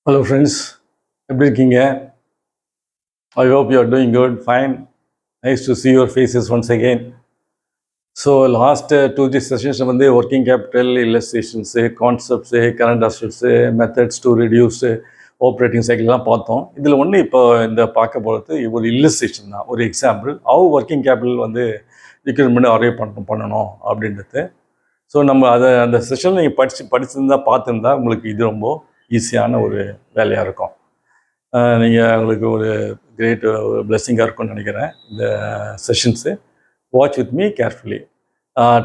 Hello friends, எப்படி இருக்கீங்க? I hope you are doing good, fine. Nice to see your faces once again. So last 2-3 sessions வந்து working capital illustrations, concepts, current assets, methods to reduce operating cycle எல்லாம் பார்த்தோம். இதில் ஒன்று இப்போ இந்த பார்க்க போகிறது ஒரு illustration தான், ஒரு எக்ஸாம்பிள் how working capital வந்து requirement அரேவ் பண்ணணும் அப்படின்றது. ஸோ நம்ம அதை அந்த செஷனில் நீங்கள் படிச்சிருந்தா பார்த்துருந்தா உங்களுக்கு இது ரொம்ப ஈஸியான ஒரு வேலையாக இருக்கும். நீங்கள் உங்களுக்கு ஒரு கிரேட் பிளெஸ்ஸிங்காக இருக்கும்னு நினைக்கிறேன் இந்த sessions. Watch with me carefully.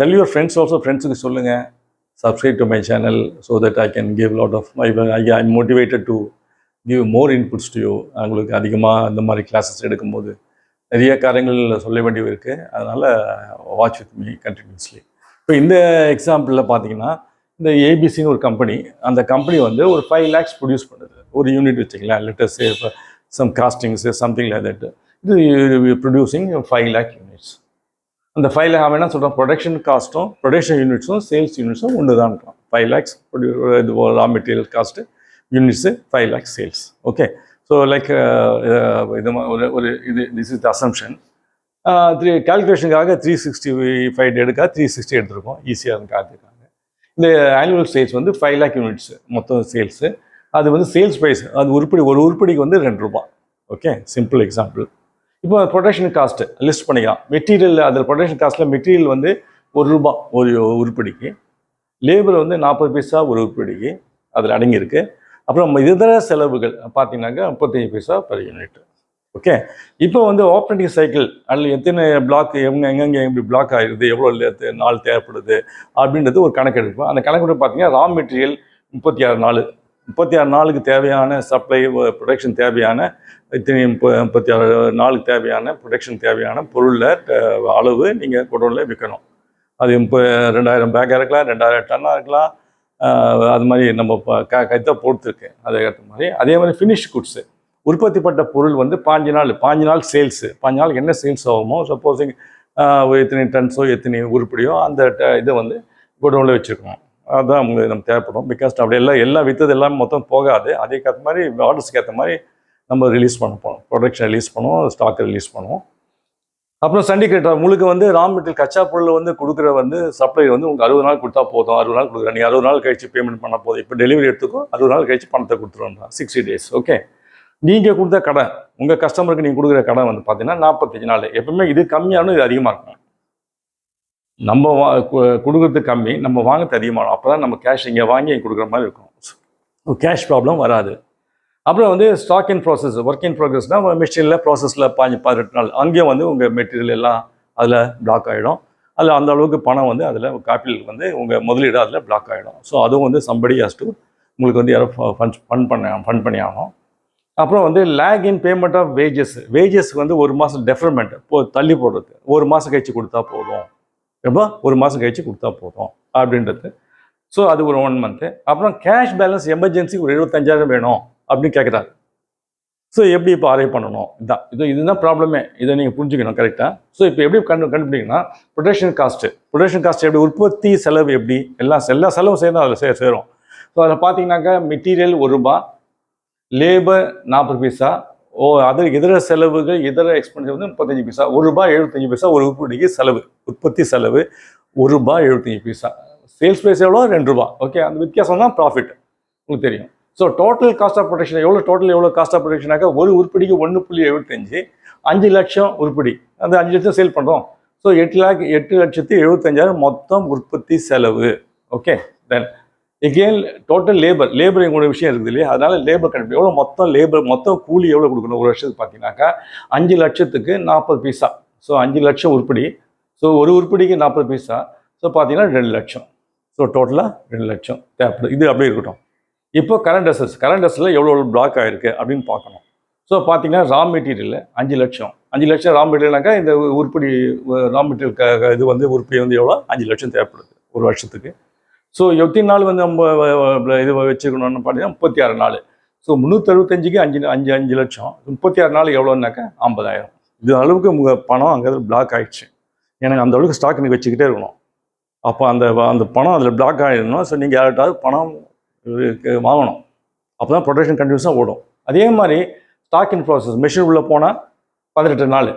Tell your friends also, ஃப்ரெண்ட்ஸுக்கு சொல்லுங்கள் subscribe to my channel so that I can give lot of I motivated to give more inputs to you. உங்களுக்கு அதிகமாக இந்த மாதிரி கிளாஸஸ் எடுக்கும்போது நிறைய காரியங்கள் சொல்ல வேண்டியது இருக்குது. அதனால் வாட்ச் வித் மீ கண்டினியூஸ்லி. இப்போ இந்த எக்ஸாம்பிளில் பார்த்தீங்கன்னா இந்த ஏபிசின்னு ஒரு கம்பெனி, அந்த கம்பெனி வந்து ஒரு 5 lakhs ப்ரொடியூஸ் பண்ணுது. ஒரு யூனிட் வச்சுக்கலாம், let's say some castings something like that. இது ப்ரொடியூசிங் 5 lakh யூனிட்ஸ். அந்த 5 lakh அவன் என்ன சொல்கிறான், ப்ரொடக்ஷன் காஸ்ட்டும் ப்ரொடக்ஷன் யூனிட்ஸும் சேல்ஸ் யூனிட்ஸும் ஒன்று தான் இருக்கலாம். 5 lakhs இது raw material cost, units 5 lakhs sales. Okay, so like இது ஒரு இது திஸ் இஸ் த அசம்ஷன். கால்குலேஷனுக்காக 365 எடுக்கா 360 எடுத்திருக்கோம், ஈஸியாக இருந்து காத்துக்காங்க. இந்த ஆனுவல் சேல்ஸ் வந்து 5 lakh யூனிட்ஸ் மொத்தம் சேல்ஸு. அது வந்து சேல்ஸ் ப்ரைஸ், அது ஒரு உருப்படிக்கு வந்து 2 ரூபா. Okay, simple example. இப்போ ப்ரொடக்ஷன் காஸ்ட்டு லிஸ்ட் பண்ணிக்கலாம். மெட்டீரியல், அதில் ப்ரொடக்ஷன் காஸ்ட்டில் மெட்டீரியல் வந்து 1 ரூபா ஒரு உருப்படிக்கு, லேபர் வந்து 40 பைசா ஒரு உருப்படிக்கு அதில் அடங்கியிருக்கு. அப்புறம் இதர செலவுகள் பார்த்தீங்கன்னாக்கா 35 பைசா பர் யூனிட். ஓகே, இப்போ வந்து ஆப்ரேட்டிங் சைக்கிள் அதில் எத்தனை பிளாக் எங்கெங்கே எப்படி பிளாக் ஆகிடுது, எவ்வளோ நாள் தேவைப்படுது அப்படின்றது ஒரு கணக்கெடுப்போம். அந்த கணக்கெடுப்பு பார்த்தீங்கன்னா ரா மெட்டீரியல் 36 நாளுக்கு தேவையான சப்ளை ப்ரொடக்ஷன் தேவையான இத்தனை 36 நாளுக்கு தேவையான ப்ரொடக்ஷன் தேவையான பொருளில் அளவு நீங்கள் குடோனில் விற்கணும். அது 2000 பேக்காக இருக்கலாம், 2000 டன்னாக இருக்கலாம். அது மாதிரி நம்ம கைத்தை பொறுத்துருக்கு. அதை ஏற்ற மாதிரி அதே மாதிரி ஃபினிஷ் குட்ஸு, உற்பத்திப்பட்ட பொருள் வந்து 5 நாள் சேல்ஸு. 5 நாளுக்கு என்ன சேல்ஸ் ஆகுமோ, சப்போஸிங் எத்தனை டன்ஸோ எத்தனை உருப்படியோ அந்த இதை வந்து குடோனில் வச்சுருக்கணும். அதுதான் உங்களுக்கு நம்ம தேவைப்படும். பிகாஸ் அப்படி எல்லாம் விற்றது எல்லாமே மொத்தம் போகாது. அதுக்கேற்ற மாதிரி ஆர்டர்ஸ்க்கு ஏற்ற மாதிரி நம்ம ரிலீஸ் பண்ண போகிறோம், ப்ரொடக்ஷன் ரிலீஸ் பண்ணுவோம், ஸ்டாக்கை ரிலீஸ் பண்ணுவோம். அப்புறம் சண்டிகேட்டர் உங்களுக்கு வந்து ரா மெட்டீரியல் கச்சா பொருள் வந்து கொடுக்குற வந்து சப்ளை வந்து உங்களுக்கு 60 நாள் கொடுத்தா போதும். 60 நாள் கொடுக்குறேன், நீங்கள் 60 நாள் கழிச்சு பேமெண்ட் பண்ண போதும். இப்போ டெலிவரி எடுத்துக்கும் 60 நாள் கழிச்சு பணத்தை கொடுத்துருவோம், 60 days. ஓகே, நீங்கள் கொடுத்த கடன், உங்கள் கஸ்டமருக்கு நீங்கள் கொடுக்குற கடன் வந்து பார்த்தீங்கன்னா 45 நாள். எப்பவுமே இது கம்மியாகணும், இது அதிகமாக இருக்கும். நம்ம கொடுக்குறது கம்மி, நம்ம வாங்கிறது அதிகமாகும். அப்போ தான் நம்ம கேஷ் இங்கே வாங்கி கொடுக்குற மாதிரி இருக்கும். கேஷ் ப்ராப்ளம் வராது. அப்புறம் வந்து stock in process, work in ப்ராக்ரஸ்னால் மிஷினில் ப்ராசஸில் 18 நாள் அங்கேயும் வந்து உங்கள் மெட்டீரியல் எல்லாம் அதில் பிளாக் ஆகிடும். அதில் அந்த அளவுக்கு பணம் வந்து அதில் காப்பில் வந்து உங்கள் முதலீடு அதில் பிளாக் ஆகிடும். ஸோ அதுவும் வந்து சம்படி ஹஸ் டு உங்களுக்கு வந்து யாரோ ஃபண்ட் பண்ணி ஆகணும். அப்புறம் வந்து lag in payment of wages வந்து 1 மாதம் டெஃபர்மெண்ட் தள்ளி போடுறது, 1 மாதம் கழிச்சு கொடுத்தா போதும், எப்போ 1 மாதம் கழிச்சு கொடுத்தா போதும் அப்படின்றது. ஸோ அது ஒரு 1 month. அப்புறம் கேஷ் பேலன்ஸ் எமர்ஜென்சி ஒரு 75,000 வேணும் அப்படின்னு கேட்குறாரு. ஸோ எப்படி இப்போ அரேவ் பண்ணணும், இதுதான் ப்ராப்ளமே. இதை நீங்கள் புரிஞ்சுக்கணும் கரெக்டாக. ஸோ இப்போ எப்படி கண்டுபிடிங்கன்னா ப்ரொடக்ஷன் காஸ்ட் எப்படி, உற்பத்தி செலவு எப்படி, எல்லா செலவும் சேர்ந்து அதில் சேரும். ஸோ அதில் பார்த்தீங்கன்னாக்கா மெட்டீரியல் 1 ரூபா, லேபர் 40 பைசா, இதர செலவுகள் இதர எக்ஸ்பென்ஸ் வந்து 35 பைசா. 1 ரூபா 75 பைசா ஒரு உருப்படிக்கு செலவு, உற்பத்தி செலவு 1 ரூபா 75 பைசா. சேல்ஸ் ப்ரைஸ் எவ்வளோ, 2 ரூபா. ஓகே, அந்த வித்தியாசம் தான் ப்ராஃபிட், உங்களுக்கு தெரியும். So total cost of production எவ்வளோ காஸ்ட் ஆஃப் ப்ரொடக்ஷனாக்கா ஒரு உருப்படிக்கு 1.75, 5 லட்சம் உருப்படி, அந்த 5 லட்சம் சேல் பண்ணுறோம். ஸோ 8,75,000 மொத்தம் உற்பத்தி செலவு. ஓகே, தென் எகெயின் டோட்டல் லேபர் எங்களோட விஷயம் இருக்குது இல்லையா, அதனால லேபர் கண்டிப்பாக எவ்வளோ மொத்தம் கூலி எவ்வளோ கொடுக்கணும் ஒரு வருஷத்துக்கு பார்த்தீங்கன்னாக்கா 5 லட்சத்துக்கு 40 பைசா. ஸோ 5 லட்சம் உருப்படி, ஸோ ஒரு உருப்படிக்கு 40 பைசா. ஸோ பார்த்தீங்கன்னா 2 லட்சம். ஸோ டோட்டலாக 2 லட்சம் தேவைப்படுது. இது அப்படியே இருக்கட்டும். இப்போ கரண்ட் அசெட்ஸில் எவ்வளோ பிளாக் ஆகிருக்கு அப்படின்னு பார்க்கணும். ஸோ பார்த்தீங்கன்னா ரா மெட்டீரியல் 5 லட்சம் ரா மெட்டீரியல்னாக்கா இந்த உருப்படி ரா மெட்டீரியல் இது வந்து உருப்படி வந்து எவ்வளோ, 5 லட்சம் தேவைப்படுது ஒரு வருஷத்துக்கு. ஸோ எத்தனை நாள் வந்து நம்ம இது வச்சுக்கணும்னு பார்த்தீங்கன்னா 36 நாள். ஸோ 365க்கு 5 லட்சம், 36 நாள் எவ்வளோன்னாக்கா 50,000. இது அளவுக்கு உங்கள் பணம் அங்கே பிளாக் ஆகிடுச்சு. எனக்கு அந்த அளவுக்கு ஸ்டாக் நீங்கள் வச்சுக்கிட்டே இருக்கணும். அப்போ அந்த பணம் அதில் பிளாக் ஆகிடணும். ஸோ நீங்கள் யார்கிட்டாவது பணம் வாங்கணும். அப்போ தான் ப்ரொடக்ஷன் கண்டினியூஸாக ஓடும். அதே மாதிரி ஸ்டாக் இன் ப்ராசஸ் மெஷின் உள்ளே போனால் 18 நாள்.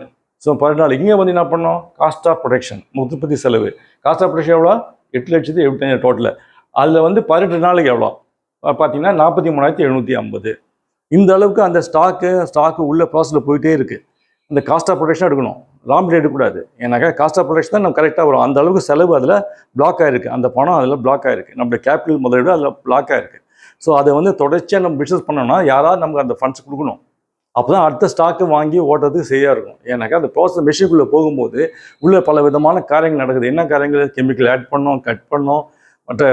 ஸோ 18 நாள் இங்கே வந்து என்ன பண்ணோம், காஸ்ட் ஆஃப் ப்ரொடக்ஷன் உற்பத்தி செலவு. காஸ்ட் ஆஃப் ப்ரொடக்ஷன் எவ்வளோ, 8,75,000 டோட்டலு. அதில் வந்து 18 நாளுக்கு எவ்வளோ பார்த்தீங்கன்னா 43,750. இந்த அளவுக்கு அந்த ஸ்டாக்கு உள்ள ப்ராசஸில் போயிட்டே இருக்குது. இந்த காஸ்ட் ஆஃப் ப்ரொடக்ஷன் எடுக்கணும், ரா மெட்டீரியல் எடுக்கக்கூடாது. ஏன்னாக்கா காஸ்ட் ஆஃப் ப்ரொடக்ஷன் தான் நம்ம கரெக்டாக வரும். அந்த அளவுக்கு செலவு அதில் பிளாக் ஆகிருக்கு, அந்த பணம் அதில் பிளாக் ஆகிருக்கு, நம்மளுடைய கேபிட்டல் முதலீடு அதில் பிளாக் ஆகிருக்கு. ஸோ அதை வந்து தொடர்ச்சியாக நம்ம பிஸ்னஸ் பண்ணோம்னா யாராவது நமக்கு அந்த ஃபண்ட்ஸ் கொடுக்கணும். அப்போ தான் அடுத்த ஸ்டாக்கு வாங்கி ஓட்டுறதுக்கு சரியாக இருக்கும். ஏன்னாக்கா அந்த ப்ராசஸ் மெஷினுக்குள்ளே போகும்போது உள்ள பல விதமான காரியங்கள் நடக்குது. என்ன காரியங்கள், கெமிக்கல் ஆட் பண்ணோம், கட் பண்ணோம், மற்ற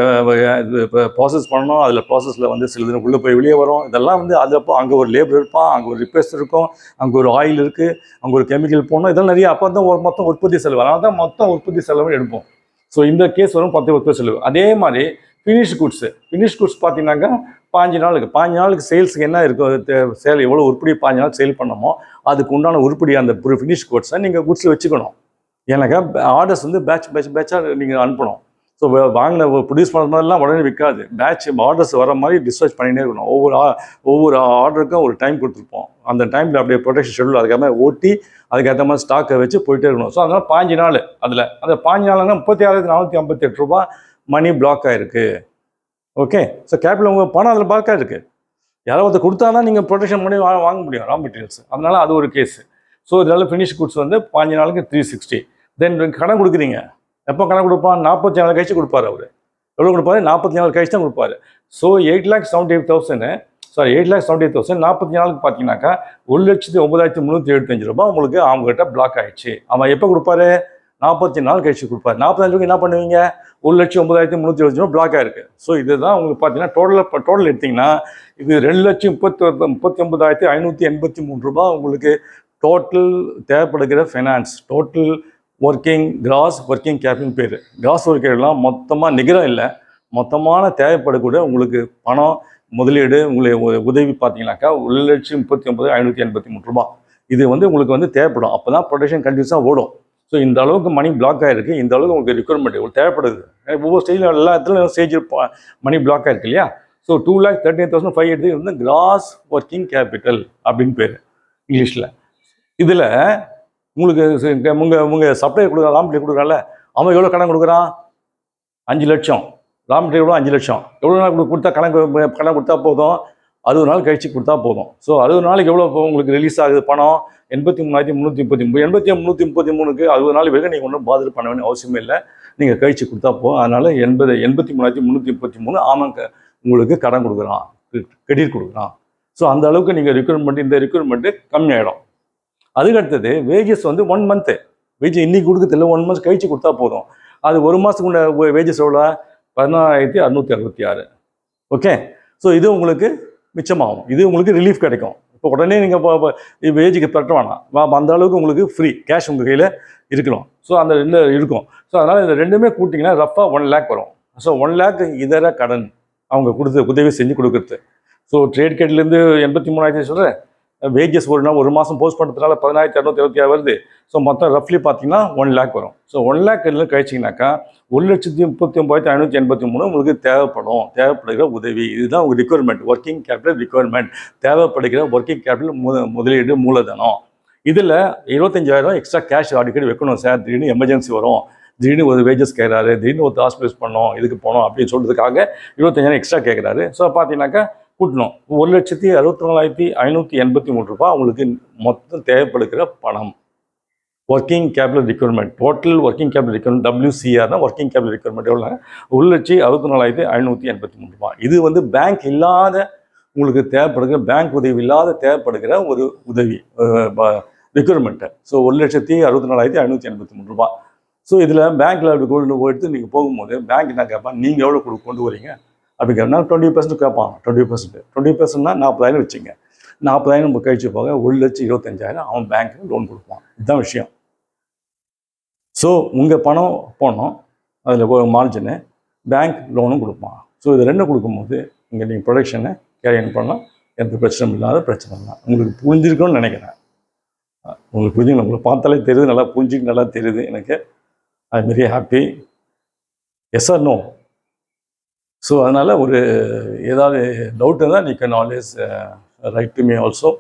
இப்போ ப்ராசஸ் பண்ணணும். அதில் ப்ராசஸில் வந்து சில உள்ளே போய் வெளியே வரும். இதெல்லாம் வந்து அது அப்போ அங்கே ஒரு லேபர் இருப்பான், அங்கே ஒரு ரிப்பேர்ஸ் இருக்கும், அங்கே ஒரு ஆயில் இருக்குது, அங்கே ஒரு கெமிக்கல் போடணும். இதெல்லாம் நிறைய. அப்போ தான் ஒரு மொத்தம் உற்பத்தி செலவு. அதனால தான் மொத்தம் உற்பத்தி செலவு எடுப்போம். ஸோ இந்த கேஸ் வரும் 10 உற்பத்தி செலவு. அதே மாதிரி ஃபினிஷ் குட்ஸ் பார்த்தீங்கன்னாக்கா 5 நாளுக்கு சேல்ஸுக்கு என்ன இருக்கும், சேல் எவ்வளோ உருப்படி 5 நாள் சேல் பண்ணமோ அதுக்கு உண்டான உருப்படி அந்த ஃபினிஷ் குட்ஸை நீங்கள் குட்ஸில் வச்சுக்கணும். ஏன்னாக்கா ஆர்டர்ஸ் வந்து பேட்சாக நீங்கள் அனுப்பணும். ஸோ வாங்கின ப்ரொடியூஸ் பண்ணுற மாதிரிலாம் உடனே விற்காது. ஆர்டர்ஸ் வர மாதிரி டிஸ்பேச் பண்ணினே இருக்கணும். ஒவ்வொரு ஆர்டருக்கும் ஒரு டைம் கொடுத்துருப்போம். அந்த டைமில் அப்படியே ப்ரொடக்ஷன் ஷெடியூல் அதுக்காக மாதிரி ஓட்டி அதுக்கேற்ற மாதிரி ஸ்டாக்கை வச்சு போயிட்டே இருக்கணும். ஸோ அதனால் 5 நாள். அதில் அந்த 5 நாள்னா 36,458 ரூபா மணி பிளாக் ஆகிருக்கு. ஓகே. ஸோ கேபிட்டல் உங்கள் பணம் அதில் பிளாக் ஆகிருக்கு. யாராவது கொடுத்தானா நீங்கள் ப்ரொடக்ஷன் பண்ணி வாங்க முடியும் ரா மெட்டீரியல்ஸ். அதனால் அது ஒரு கேஸு. ஸோ இதனால் ஃபினிஷ் குட்ஸ் வந்து 5 நாளுக்கு 360. தென் கடன் கொடுக்குறீங்க. எப்போ கணக்கு கொடுப்பான், 44 நாள் கழிச்சு கொடுப்பாரு. அவர் எவ்வளோ கொடுப்பாரு, 44 நாள் கழிச்சு தான் கொடுப்பாரு. ஸோ 8,78,000 8,78,000 44 நாளுக்கு பார்த்தீங்கன்னாக்கா 1,09,375 ரூபாய் உங்களுக்கு அவங்ககிட்ட பிளாக் ஆகிடுச்சு. அவன் எப்போ கொடுப்பாரு, 44 நாள் கழிச்சு கொடுப்பாரு. 40 நாளுக்கு என்ன பண்ணுவீங்க, 1,09,375 ரூபா பிளாக் ஆகிருக்கு. ஸோ இதுதான் உங்களுக்கு பார்த்தீங்கன்னா டோட்டல் எடுத்திங்கன்னா இது 2,39,583 ரூபா உங்களுக்கு டோட்டல் தேவைப்படுகிற finance. Total cross working capital பேர். கிராஸ் ஒர்க்கிங்லாம் மொத்தமாக நிகரம் இல்லை, மொத்தமான தேவைப்படக்கூடிய உங்களுக்கு பணம் முதலீடு உங்களுக்கு உதவி பார்த்தீங்கன்னாக்கா 1,39,583 ரூபா. இது வந்து உங்களுக்கு வந்து தேவைப்படும். அப்போ தான் ப்ரொடக்ஷன் கண்டினியூஸாக ஓடும். ஸோ இந்த அளவுக்கு மணி பிளாக் ஆகிருக்கு. இந்த அளவுக்கு உங்களுக்கு ரிக்வயர்மெண்ட் உங்களுக்கு தேவைப்படுது. ஒவ்வொரு ஸ்டேஜில் எல்லா இடத்துலையும் ஸ்டேஜ் மணி பிளாக் ஆகிருக்கு இல்லையா. ஸோ 2,38,580 வந்து கிராஸ் ஒர்க்கிங் கேபிட்டல் அப்படின்னு பேர் இங்கிலீஷில். இதில் உங்களுக்கு உங்கள் சப்ளை ரா மெட்டீரியல் கொடுக்குறான்ல, அவன் எவ்வளோ கடன் கொடுக்குறான், 5 லட்சம். ரா மெட்டீரியல் எவ்வளோ, 5 லட்சம். எவ்வளோ நாள் கொடுத்தா கடன் கொடுத்தா போதும், 60 நாள் கழிச்சு கொடுத்தா போதும். ஸோ 60 நாளைக்கு எவ்வளோ உங்களுக்கு ரிலீஸ் ஆகுது பணம், 83,333. 83,333க்கு 60 நாள் வரைக்கும் நீங்கள் ஒன்றும் பாதில் பண்ண வேண்டிய அவசியமே இல்லை, நீங்கள் கழிச்சு கொடுத்தா போதும். அதனால் 83,333 ஆமாங்க உங்களுக்கு கடன் கொடுக்குறான், கிரெடிட் கொடுக்குறான். ஸோ அந்த அளவுக்கு நீங்கள் இந்த ரிக்வயர்மெண்ட்டு கம்மியாயிடும். அதுக்கடுத்தது வேஜஸ் வந்து 1 மந்த்து. வேஜஸ் இன்னைக்கு கொடுக்குறதில்ல, 1 மந்த்ஸ் கழிச்சு கொடுத்தா போதும். அது 1 மாதத்துக்கு உள்ள வேஜஸ் எவ்வளோ, 16,666. ஓகே. ஸோ இது உங்களுக்கு மிச்சமாகும், இது உங்களுக்கு ரிலீஃப் கிடைக்கும். இப்போ உடனே நீங்கள் இப்போ வேஜுக்கு பெற்ற வேணாம், அந்த அளவுக்கு உங்களுக்கு ஃப்ரீ கேஷ் உங்கள் கையில் இருக்கணும். ஸோ அந்த 2 இருக்கும். ஸோ அதனால் இந்த ரெண்டுமே கூட்டிங்கன்னா ரஃபாக 1 lakh வரும். ஸோ 1 lakh இதர கடன் அவங்க உதவி செஞ்சு கொடுக்குறது. ஸோ ட்ரேட் கேட்லேருந்து 83,000 சொல்கிறேன். வேஜஸ் ஒரு மாதம் போஸ்ட் பண்ணுறதுனால 10,276 வருது. ஸோ மொத்தம் ரஃப்லி பார்த்தீங்கன்னா 1 lakh வரும். ஸோ 1 lakh கழிச்சிங்கனாக்கா 1,39,583 உங்களுக்கு தேவைப்படுகிற உதவி. இதுதான் உங்கள் ரிக்வயர்மெண்ட், ஒர்க்கிங் கேபிட்டல் ரிக்வயர்மெண்ட். தேவைப்படுகிற ஒர்க்கிங் கேபிட்டல் முதலீடு மூலதனம். இதில் 25,000 எக்ஸ்ட்ரா கேஷ் அடிக்கடி வைக்கணும் சார். திடீர்னு எமர்ஜென்சி வரும், திடீர்னு ஒரு வேஜஸ் கேட்குறாரு, திடீர்னு ஒரு ஹாஸ்பிட்டல்ஸ் பண்ணோம், இதுக்கு போனோம் அப்படின்னு சொல்கிறதுக்காக 25,000 எக்ஸ்ட்ரா கேட்குறாரு. ஸோ பார்த்தீங்கன்னாக்கா கூட்டணும் 1,64,583 ரூபா உங்களுக்கு மொத்தம் தேவைப்படுகிற பணம். Working capital requirement, total working capital requirement WCR தான் ஒர்க்கிங் கேபிட்டல் ரிக்வயர்மெண்ட் எவ்வளோ, 1,64,583 ரூபா. இது வந்து பேங்க் இல்லாத உங்களுக்கு தேவைப்படுகிற, பேங்க் உதவி இல்லாத தேவைப்படுகிற ஒரு உதவி ரிக்வயர்மெண்ட்டு. ஸோ 1,64,583 ரூபா. ஸோ இதில் பேங்க்கில் அப்படி கொண்டு போயிட்டு நீங்கள் போகும்போது பேங்க் என்ன கேட்பான், நீங்கள் எவ்வளோ கொண்டு வரீங்க அப்படிங்கிறனா 20% கேட்பான். 20%னா 40,000 வச்சுங்க. 40,000 கழிச்சு போக 1,25,000 அவன் பேங்க்கு லோன் கொடுப்பான். இதுதான் விஷயம். ஸோ உங்கள் பணம் போனோம், அதில் மார்ஜினு, பேங்க் லோனும் கொடுப்பான். ஸோ இது 2 கொடுக்கும்போது இங்கே நீங்கள் ப்ரொடக்ஷனை கேரியன் பண்ணலாம், எந்த பிரச்சனையும் இல்லாத பிரச்சனை இல்லை. உங்களுக்கு புரிஞ்சிருக்கணும்னு நினைக்கிறேன். உங்களுக்கு புரிஞ்சுக்கணும், உங்களை பார்த்தாலே தெரியுது, நல்லா புரிஞ்சுக்க நல்லா தெரியுது எனக்கு. I am very happy. Yes or no? So அதனால் ஒரு ஏதாவது டவுட் இருந்தால் நீ can always write to me also.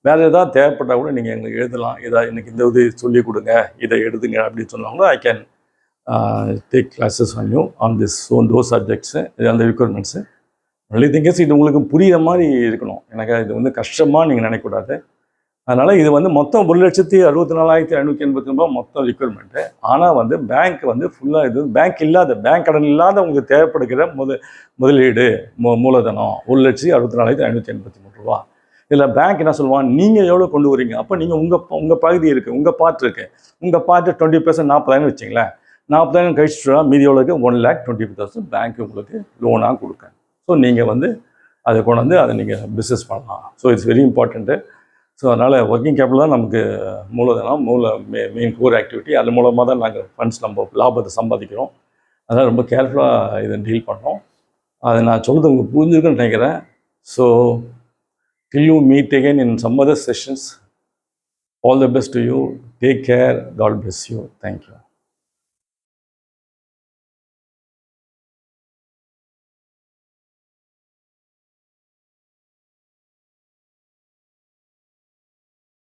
வேறு எதாவது தேவைப்பட்டால் கூட நீங்கள் எங்களுக்கு எழுதலாம். ஏதாவது எனக்கு இந்த இது சொல்லிக் கொடுங்க, இதை எழுதுங்க அப்படின்னு சொன்னாலும் I can take classes on you on this those subjects, அந்த ரிக்வயர்மெண்ட்ஸு. ஒன்லி திங்கஸ் இது உங்களுக்கு புரிகிற மாதிரி இருக்கணும். எனக்கு இது வந்து கஷ்டமாக நீங்கள் நினைக்கக்கூடாது. அதனால் இது வந்து மொத்தம் 1,64,589 மொத்தம் ரிக்வயர்மெண்ட்டு. ஆனால் வந்து பேங்க் வந்து ஃபுல்லாக இது பேங்க் கடன் இல்லாத உங்களுக்கு தேவைப்படுகிற முதலீடு மூலதனம் 1,64,583 இதில் பேங்க் என்ன சொல்லுவான், நீங்கள் எவ்வளோ கொண்டு வரீங்க, அப்போ நீங்கள் உங்கள் பகுதி இருக்குது, உங்கள் பார்ட் இருக்குது, உங்கள் பார்ட்டு 20% 40,000 வச்சிங்களேன், 40,000 கழிச்சுட்டா மீதி எவ்வளோ இருக்குது 1,25,000 பேங்க் உங்களுக்கு லோனாக கொடுக்க. ஸோ நீங்கள் வந்து அதை கொண்டு வந்து அதை நீங்கள் பிஸ்னஸ் பண்ணலாம். So it's very important. So அதனால் ஒர்க்கிங் கேபிட்டல் தான் நமக்கு மூலதனம், மெயின் கோர் ஆக்டிவிட்டி. அது மூலமாக தான் நாங்கள் ஃபண்ட்ஸ் நம்ம லாபத்தை சம்பாதிக்கிறோம். அதனால் ரொம்ப கேர்ஃபுல்லாக இதை டீல் பண்ணோம். அதை நான் சொல்கிறது உங்களுக்கு புரிஞ்சுருக்குன்னு நினைக்கிறேன். So till you meet again in some other sessions, all the best to you. Take care. God bless you. Thank you.